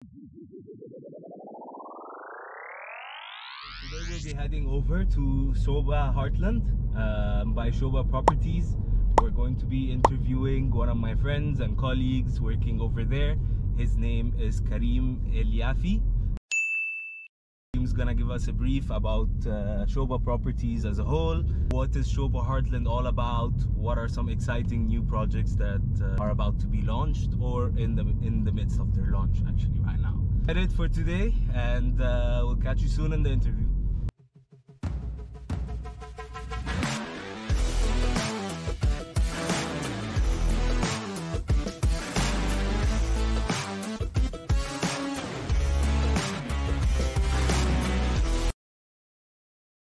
Today we'll be heading over to Sobha Heartland by Sobha Properties. We're going to be interviewing one of my friends and colleagues working over there. His name is Karim El-Yafi. He's gonna give us a brief about Sobha Properties as a whole. What is Sobha Heartland all about? What are some exciting new projects that are about to be launched or in the midst of their launch actually right now? That's it for today, and we'll catch you soon in the interview.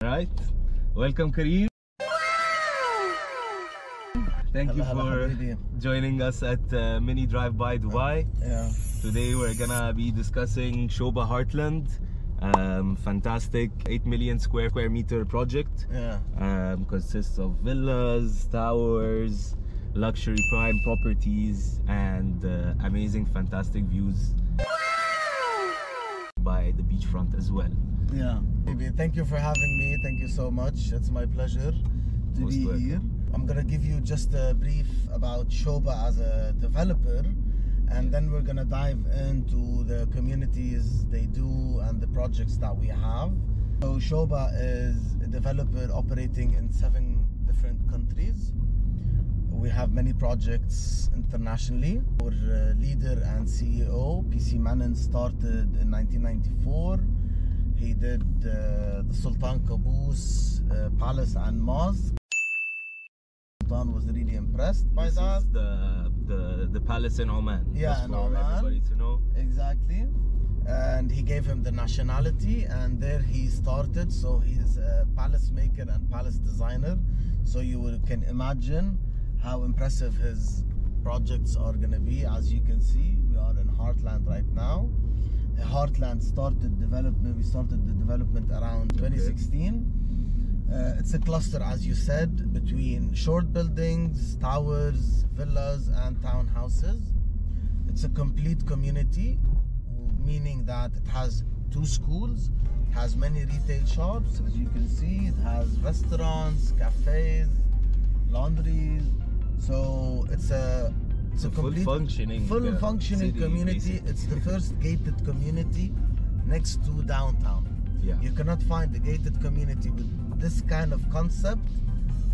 Right, welcome Karim. Thank you for joining us at Mini Drive by Dubai. Yeah. Today we're gonna be discussing Sobha Heartland. Fantastic 8 million square meter project. Yeah. Consists of villas, towers, luxury prime properties, and amazing fantastic views by the beachfront as well. Yeah. Baby, thank you for having me. Thank you so much. It's my pleasure to be here. I'm gonna give you just a brief about Sobha as a developer, and then we're gonna dive into the communities they do and the projects that we have. So Sobha is a developer operating in 7 different countries. We have many projects internationally. Our leader and CEO, PC Manan, started in 1994. He did the Sultan Qaboos Palace and Mosque. Sultan was really impressed by that. Is the palace in Oman. Yeah, just in for Oman. everybody to know. Exactly. And he gave him the nationality, and there he started. So he's a palace maker and palace designer. So you can imagine how impressive his projects are going to be. As you can see, we are in Heartland right now. Heartland started development. We started the development around 2016. It's a cluster, as you said, between short buildings, towers, villas, and townhouses. It's a complete community, meaning that it has 2 schools, it has many retail shops, as you can see. It has restaurants, cafes, laundries. So it's a complete functioning community. It's the first gated community next to downtown. Yeah. You cannot find a gated community with this kind of concept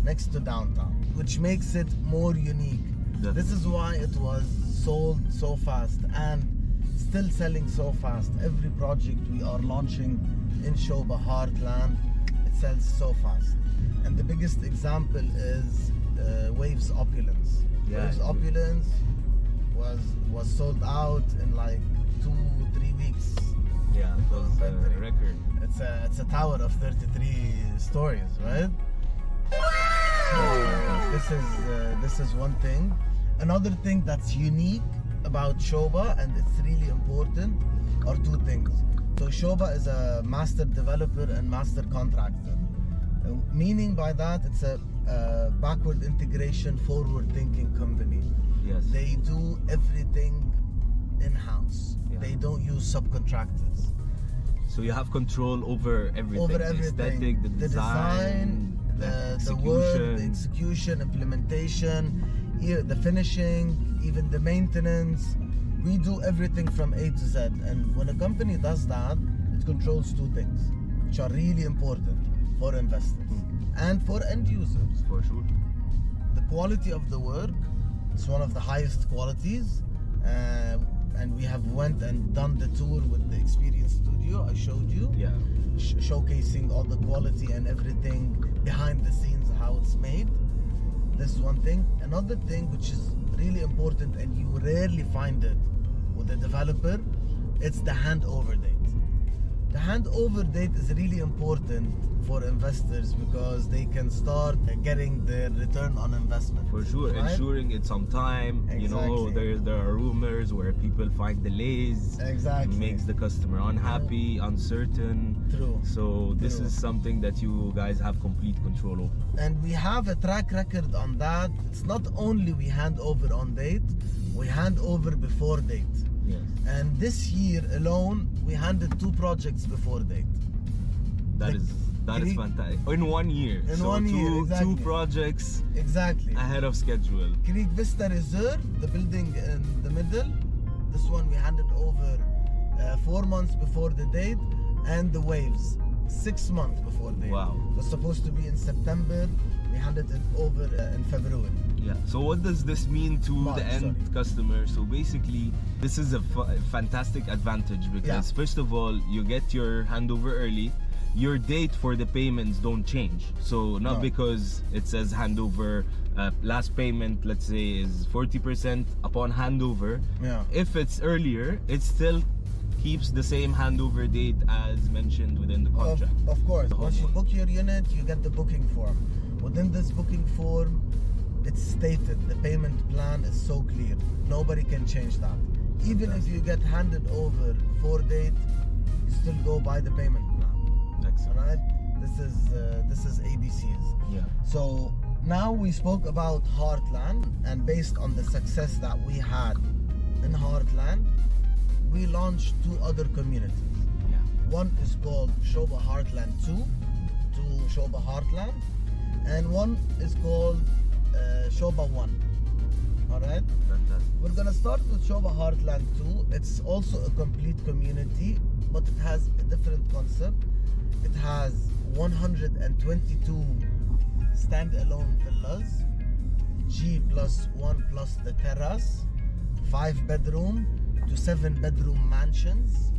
next to downtown, which makes it more unique. Definitely. This is why it was sold so fast and still selling so fast. Every project we are launching in Sobha Heartland, it sells so fast. And the biggest example is Waves Opulence. Yeah, Waves Opulence was sold out in like 2-3 weeks. Yeah, it was a record. It's a tower of 33 stories, right? So this is one thing. Another thing that's unique about Sobha, and it's really important, are 2 things. So Sobha is a master developer and master contractor. Meaning by that, it's a backward integration, forward thinking company. Yes. They do everything in-house. Yeah. They don't use subcontractors. So you have control over everything. Over the everything. aesthetic, the design, the work, the execution, implementation, the finishing, even the maintenance. We do everything from A to Z. And when a company does that, it controls 2 things, which are really important for investors and for end users. For sure. The quality of the work is one of the highest qualities. And we have went and done the tour with the Experience Studio I showed you. Yeah. Showcasing all the quality and everything behind the scenes, how it's made. This is one thing. Another thing which is really important, and you rarely find it with a developer, it's the handover date. The handover date is really important for investors because they can start getting their return on investment. For sure, right? ensuring it's on time. Exactly. You know, there are rumors where people find delays. Exactly. Makes the customer unhappy, uncertain. True. So this True. is something that you guys have complete control over. And we have a track record on that. It's not only we hand over on date, we hand over before date. Yes. And this year alone, we handed 2 projects before date. That is fantastic. In 1 year. In 1 year, exactly. 2 projects Exactly. ahead of schedule. Creek Vista Reserve, the building in the middle. This one we handed over 4 months before the date, and the Waves 6 months before date. Wow. It was supposed to be in September. We handed it over in February. Yeah. So what does this mean to the end customer? So basically, this is a fantastic advantage because first of all, you get your handover early. Your date for the payments don't change. So not because it says handover, last payment, let's say, is 40% upon handover. Yeah. If it's earlier, it still keeps the same handover date as mentioned within the contract. Of course. Once you book your unit, you get the booking form. Within this booking form, it's stated, the payment plan is so clear. Nobody can change that. Even if you get handed over before date, you still go by the payment plan. Excellent. All right? This is ABCs. Yeah. So now we spoke about Heartland, and based on the success that we had in Heartland, we launched 2 other communities. Yeah. One is called Sobha Heartland 2 to Sobha Heartland, and one is called Sobha 1. Alright? Fantastic. We're gonna start with Sobha Heartland 2. It's also a complete community, but it has a different concept. It has 122 standalone villas, G+1 plus the terrace, 5 bedroom to 7 bedroom mansions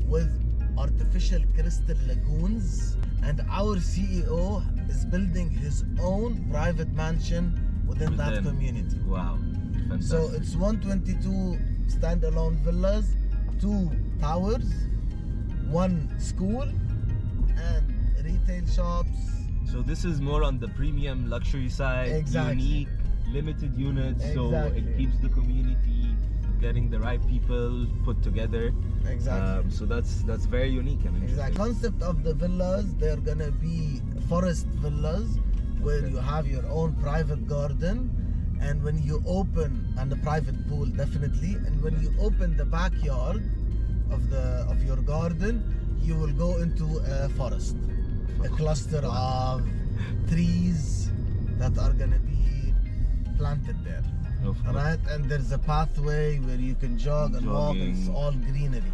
with artificial crystal lagoons, and our CEO is building his own private mansion within that community. Wow. Fantastic. So it's 122 standalone villas, 2 towers, 1 school, and retail shops. So this is more on the premium luxury side, unique, limited units, so it keeps the community getting the right people put together. Exactly. So that's very unique and interesting. Exactly. Concept of the villas, they're gonna be forest villas where you have your own private garden, and when you open, and the private pool definitely, and when you open the backyard of your garden, you will go into a forest, a cluster of trees that are gonna be planted there. Alright, and there's a pathway where you can jog and walk, and it's all greenery.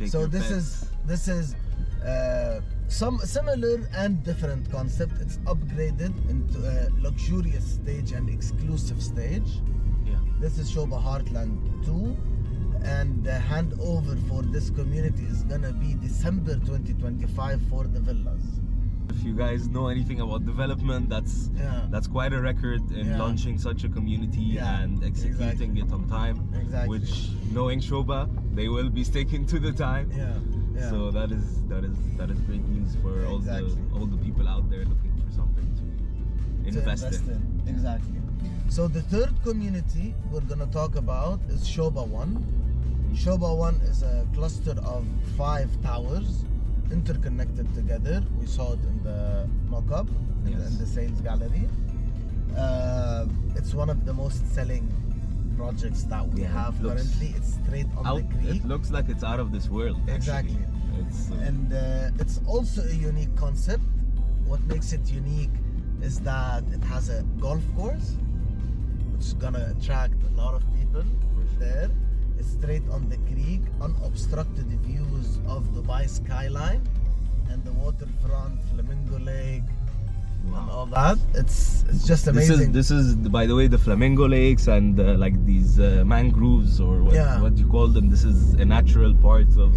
So this is some similar and different concept. It's upgraded into a luxurious stage and exclusive stage. Yeah. This is Sobha Heartland 2, and the handover for this community is gonna be December 2025 for the villas. If you guys know anything about development, that's quite a record in launching such a community and executing it on time. Exactly. Which, knowing Sobha, they will be sticking to the time. So that is great news for all the people out there looking for something to invest in. Exactly. So the third community we're gonna talk about is Sobha 1. Sobha 1 is a cluster of 5 towers interconnected together. We saw it in the mock-up, in the sales gallery. It's one of the most selling projects that we have currently. It's straight on the creek. It looks like it's out of this world. Exactly. And it's also a unique concept. What makes it unique is that it has a golf course, which is gonna attract a lot of people there. It's straight on the creek, unobstructed views of Dubai skyline and the waterfront, Flamingo Lake, and all that. It's just amazing. This is by the way the Flamingo Lakes and like these mangroves, or what do you call them? This is a natural part of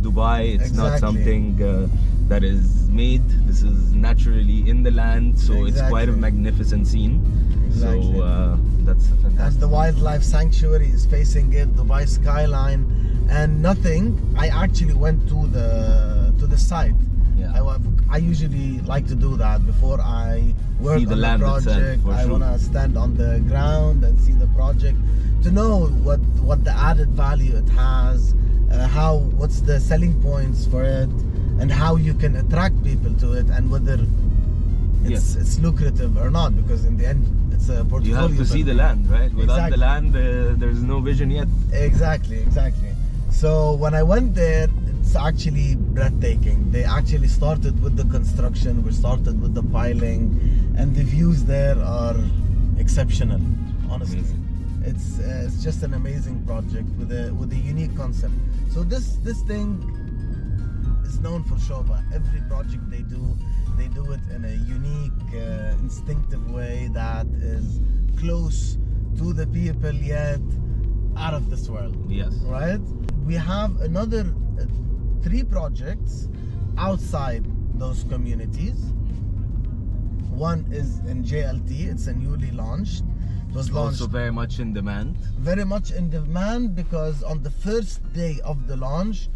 Dubai. It's not something that is made. This is naturally in the land, so it's quite a magnificent scene. So that's fantastic. And the wildlife sanctuary is facing it, Dubai skyline, and nothing. I actually went to the site. I usually like to do that before I work on the project. I want to stand on the ground and see the project to know what the added value it has, what's the selling points for it, and how you can attract people to it, and whether it's lucrative or not, because in the end it's a portfolio. You have to see the land, right? Without the land, there's no vision yet. Exactly. So when I went there, it's actually breathtaking. They actually started with the construction, we started with the piling, and the views there are exceptional, honestly. Amazing. It's just an amazing project with a unique concept. So this thing is known for Sobha. Every project they do it in a unique, instinctive way that is close to the people yet out of this world. Yes. Right? We have another 3 projects outside those communities. One is in JLT. It's a newly launched. It was launched Also very much in demand. Very much in demand, because on the first day of the launch,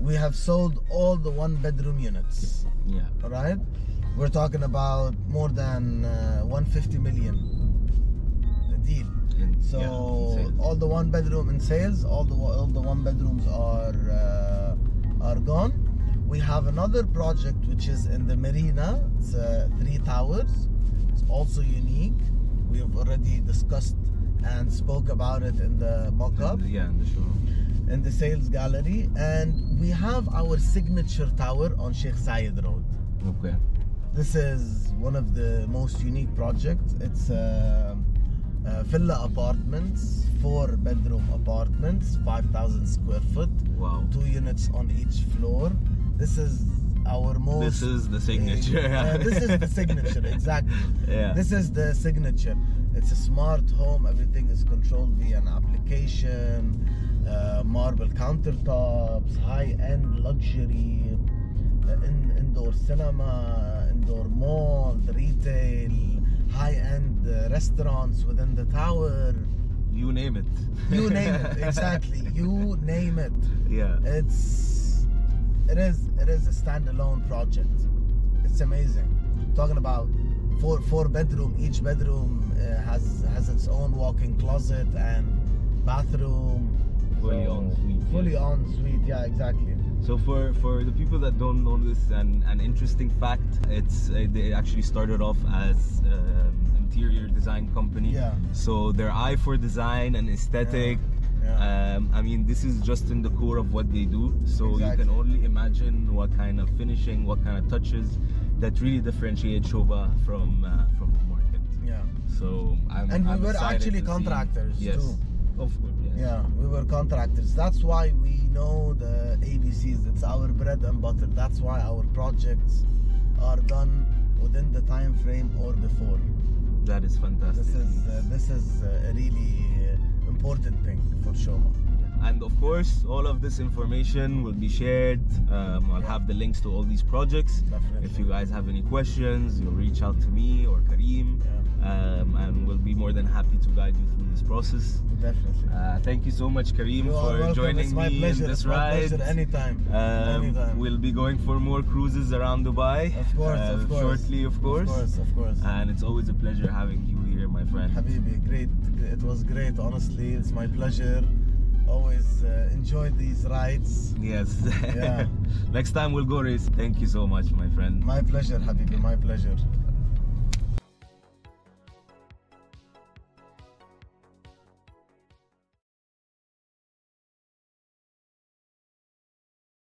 we have sold all the 1-bedroom units. Yeah. Right? We're talking about more than 150 million deal. So all the 1-bedroom in sales, all the 1-bedrooms are gone. We have another project which is in the marina. It's 3 towers. It's also unique. We have already discussed and spoke about it in the mock-up. In the show. In the sales gallery. And we have our signature tower on Sheikh Zayed Road. Okay. This is one of the most unique projects. It's villa apartments, 4-bedroom apartments, 5,000 square foot. Wow. 2 units on each floor. This is our most... This is the signature. This is the signature, exactly. Yeah. This is the signature. It's a smart home. Everything is controlled via an application. Marble countertops, high-end luxury, indoor cinema, indoor mall, retail, high-end restaurants within the tower. You name it. You name it, exactly. You name it. Yeah. It is a standalone project. It's amazing. Talking about 4 bedroom. Each bedroom has its own walk-in closet and bathroom. Fully en suite. Fully en suite. Yeah, exactly. So for the people that don't know this, an interesting fact, it's they actually started off as interior design company. Yeah. So their eye for design and aesthetic. Yeah. I mean, this is just in the core of what they do. So Exactly. you can only imagine what kind of finishing, what kind of touches that really differentiate Sobha from the market. Yeah. So And we were excited actually to see- contractors yes. too. Of course. Yes. Yeah, we were contractors. That's why we know the ABCs. It's our bread and butter. That's why our projects are done within the time frame or before. That is fantastic. This is a really important thing for Sobha. And of course, all of this information will be shared. I'll have the links to all these projects. Definitely. If you guys have any questions, you'll reach out to me or Kareem, and we'll be more than happy to guide you through this process. Definitely. Thank you so much, Kareem, You are for welcome. joining It's my me pleasure. in this It's my ride. pleasure. Anytime. We'll be going for more cruises around Dubai. Of course. Shortly, of course. Of course. And it's always a pleasure having you here, my friend. Habibi, great. It was great, honestly. It's my pleasure. Always enjoy these rides. Yes. Yeah. Next time we'll go race. Thank you so much, my friend. My pleasure, Habibi. My pleasure.